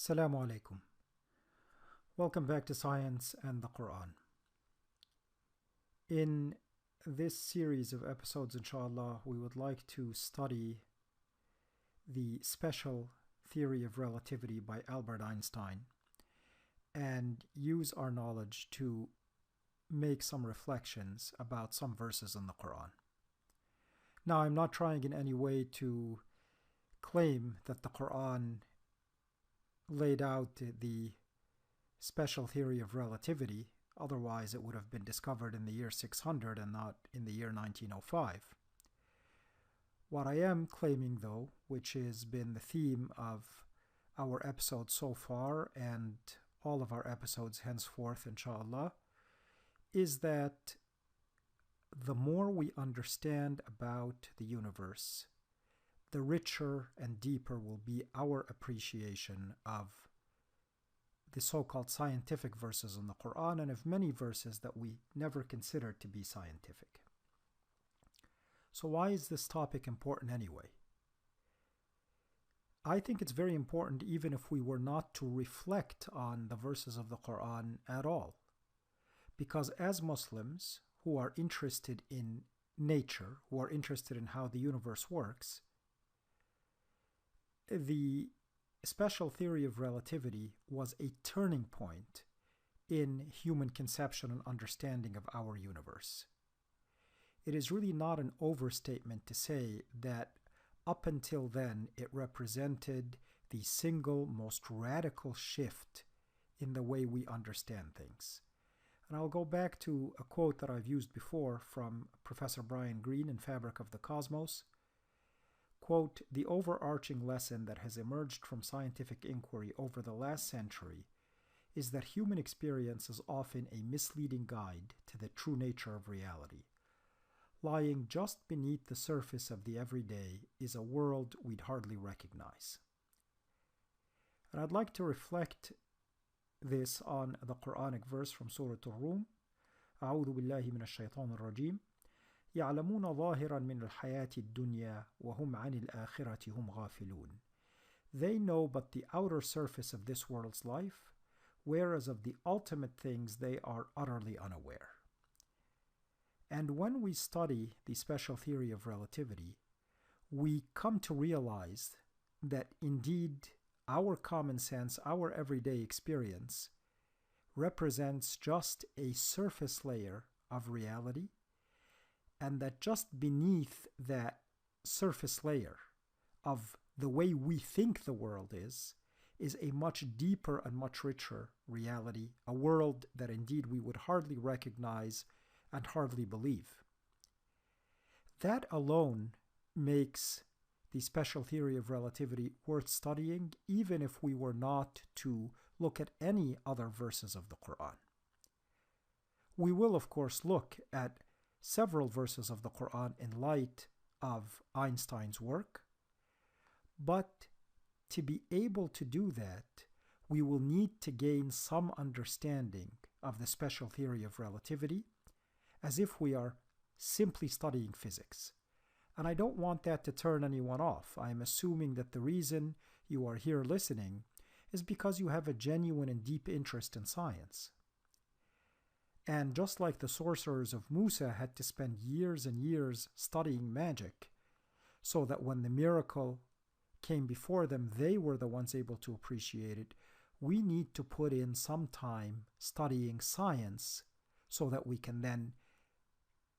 Assalamu alaikum. Welcome back to Science and the Quran. In this series of episodes, inshallah, we would like to study the special theory of relativity by Albert Einstein and use our knowledge to make some reflections about some verses in the Quran. Now, I'm not trying in any way to claim that the Quran laid out the special theory of relativity, otherwise it would have been discovered in the year 600 and not in the year 1905. What I am claiming, though, which has been the theme of our episodes so far and all of our episodes henceforth, inshallah, is that the more we understand about the universe, the richer and deeper will be our appreciation of the so-called scientific verses in the Quran and of many verses that we never considered to be scientific. So why is this topic important anyway? I think it's very important even if we were not to reflect on the verses of the Quran at all. Because as Muslims who are interested in nature, who are interested in how the universe works, the special theory of relativity was a turning point in human conception and understanding of our universe. It is really not an overstatement to say that up until then it represented the single most radical shift in the way we understand things. And I'll go back to a quote that I've used before from Professor Brian Greene in Fabric of the Cosmos. Quote, "The overarching lesson that has emerged from scientific inquiry over the last century is that human experience is often a misleading guide to the true nature of reality. Lying just beneath the surface of the everyday is a world we'd hardly recognize." And I'd like to reflect this on the Quranic verse from Surah Al-Rum. أعوذ بالله من الشيطان الرجيم. يعلمون ظاهرا من الحياة الدنيا وهم عن الآخرة هم غافلون. They know but the outer surface of this world's life, whereas of the ultimate things they are utterly unaware. And when we study the special theory of relativity, we come to realize that indeed our common sense, our everyday experience, represents just a surface layer of reality, and that just beneath that surface layer of the way we think the world is a much deeper and much richer reality, a world that indeed we would hardly recognize and hardly believe. That alone makes the special theory of relativity worth studying, even if we were not to look at any other verses of the Quran. We will, of course, look at several verses of the Quran in light of Einstein's work, but to be able to do that, we will need to gain some understanding of the special theory of relativity, as if we are simply studying physics. And I don't want that to turn anyone off. I am assuming that the reason you are here listening is because you have a genuine and deep interest in science. And just like the sorcerers of Musa had to spend years and years studying magic, so that when the miracle came before them, they were the ones able to appreciate it, we need to put in some time studying science so that we can then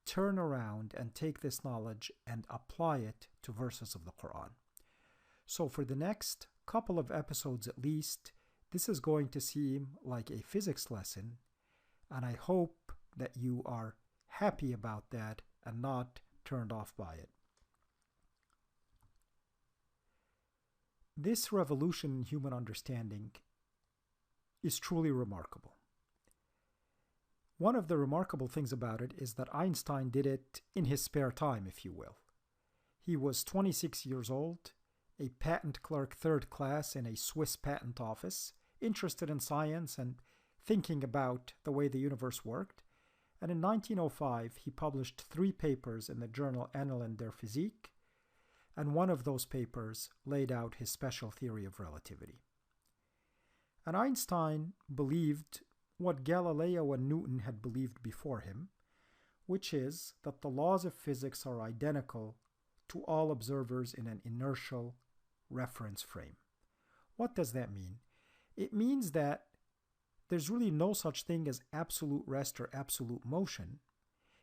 turn around and take this knowledge and apply it to verses of the Quran. So for the next couple of episodes at least, this is going to seem like a physics lesson, and I hope that you are happy about that and not turned off by it. This revolution in human understanding is truly remarkable. One of the remarkable things about it is that Einstein did it in his spare time, if you will. He was 26 years old, a patent clerk third class in a Swiss patent office, interested in science and thinking about the way the universe worked, and in 1905 he published 3 papers in the journal Annalen der Physik, and one of those papers laid out his special theory of relativity. And Einstein believed what Galileo and Newton had believed before him, which is that the laws of physics are identical to all observers in an inertial reference frame. What does that mean? It means that there's really no such thing as absolute rest or absolute motion.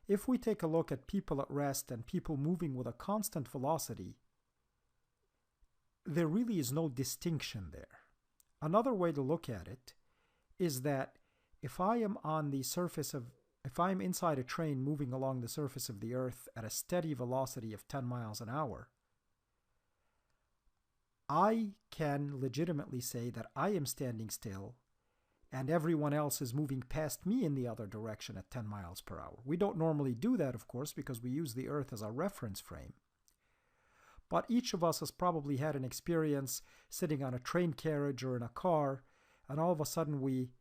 If we take a look at people at rest and people moving with a constant velocity, there really is no distinction there. Another way to look at it is that if I am inside a train moving along the surface of the earth at a steady velocity of 10 miles an hour, I can legitimately say that I am standing still and everyone else is moving past me in the other direction at 10 miles per hour. We don't normally do that, of course, because we use the earth as a reference frame. But each of us has probably had an experience sitting on a train carriage or in a car, and all of a sudden we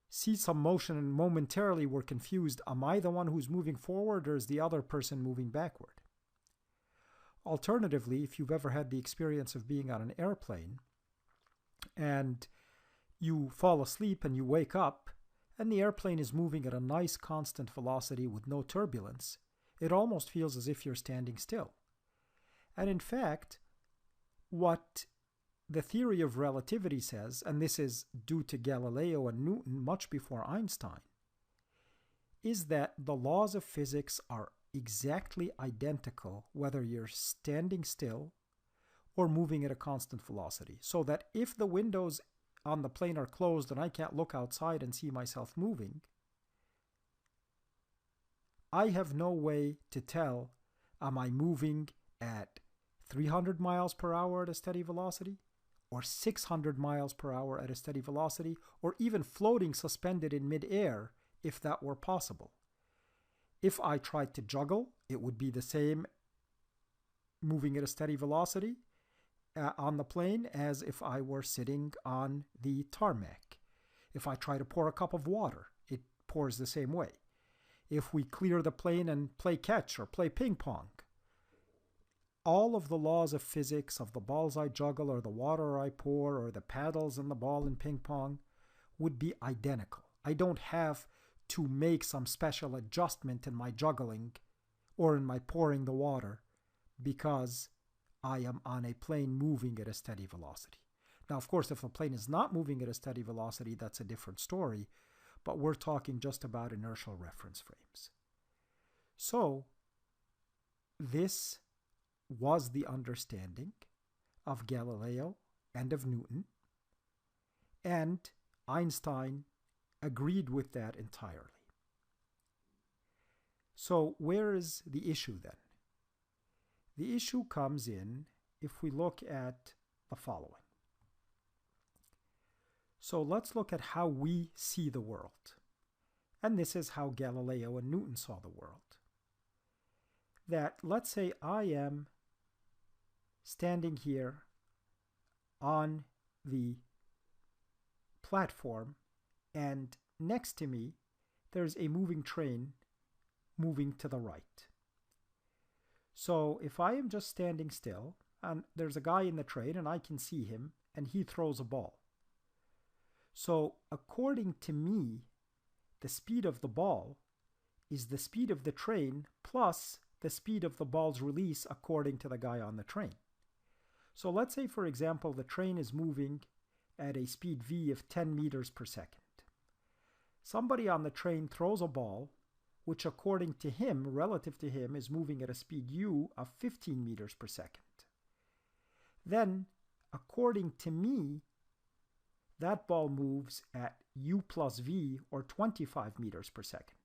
see some motion and momentarily we're confused. Am I the one who's moving forward or is the other person moving backward? Alternatively, if you've ever had the experience of being on an airplane and you fall asleep and you wake up and the airplane is moving at a nice constant velocity with no turbulence, it almost feels as if you're standing still. And in fact, what the theory of relativity says, and this is due to Galileo and Newton much before Einstein, is that the laws of physics are exactly identical whether you're standing still or moving at a constant velocity. So that if the windows on the plane are closed and I can't look outside and see myself moving, I have no way to tell, am I moving at 300 miles per hour at a steady velocity, or 600 miles per hour at a steady velocity, or even floating suspended in midair if that were possible. If I tried to juggle, it would be the same moving at a steady velocity on the plane as if I were sitting on the tarmac. If I try to pour a cup of water, it pours the same way. If we clear the plane and play catch or play ping pong, all of the laws of physics of the balls I juggle or the water I pour or the paddles and the ball in ping pong would be identical. I don't have to make some special adjustment in my juggling or in my pouring the water because I am on a plane moving at a steady velocity. Now, of course, if a plane is not moving at a steady velocity, that's a different story, but we're talking just about inertial reference frames. So, this was the understanding of Galileo and of Newton, and Einstein agreed with that entirely. So where is the issue then? The issue comes in if we look at the following. So let's look at how we see the world. And this is how Galileo and Newton saw the world. That let's say I am standing here on the platform and next to me there's a moving train moving to the right. So if I am just standing still and there's a guy in the train and I can see him and he throws a ball. So according to me, the speed of the ball is the speed of the train plus the speed of the ball's release according to the guy on the train. So let's say, for example, the train is moving at a speed v of 10 meters per second. Somebody on the train throws a ball, which according to him, relative to him, is moving at a speed u of 15 meters per second. Then, according to me, that ball moves at u plus v, or 25 meters per second.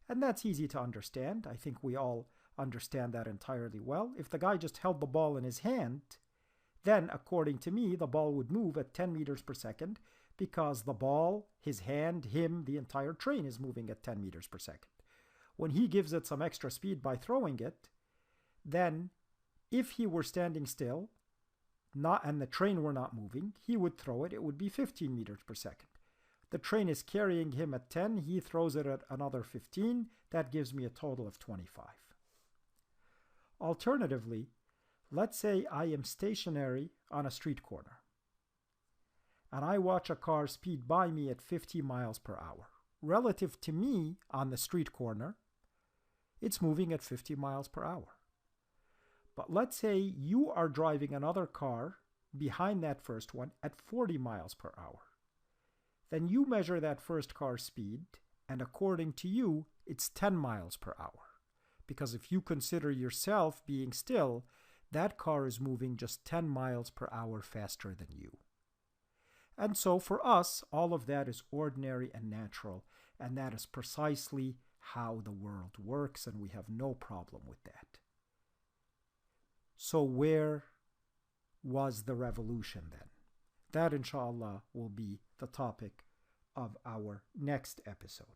And that's easy to understand. I think we all understand that entirely well. If the guy just held the ball in his hand, then according to me, the ball would move at 10 meters per second because the ball, his hand, him, the entire train is moving at 10 meters per second. When he gives it some extra speed by throwing it, then if he were standing still and the train were not moving, he would throw it. It would be 15 meters per second. The train is carrying him at 10. He throws it at another 15. That gives me a total of 25. Alternatively, let's say I am stationary on a street corner. and I watch a car speed by me at 50 miles per hour. Relative to me on the street corner, it's moving at 50 miles per hour. But let's say you are driving another car behind that first one at 40 miles per hour. Then you measure that first car's speed, and according to you, it's 10 miles per hour. Because if you consider yourself being still, that car is moving just 10 miles per hour faster than you. And so for us, all of that is ordinary and natural, and that is precisely how the world works, and we have no problem with that. So where was the revolution then? That, inshallah, will be the topic of our next episode.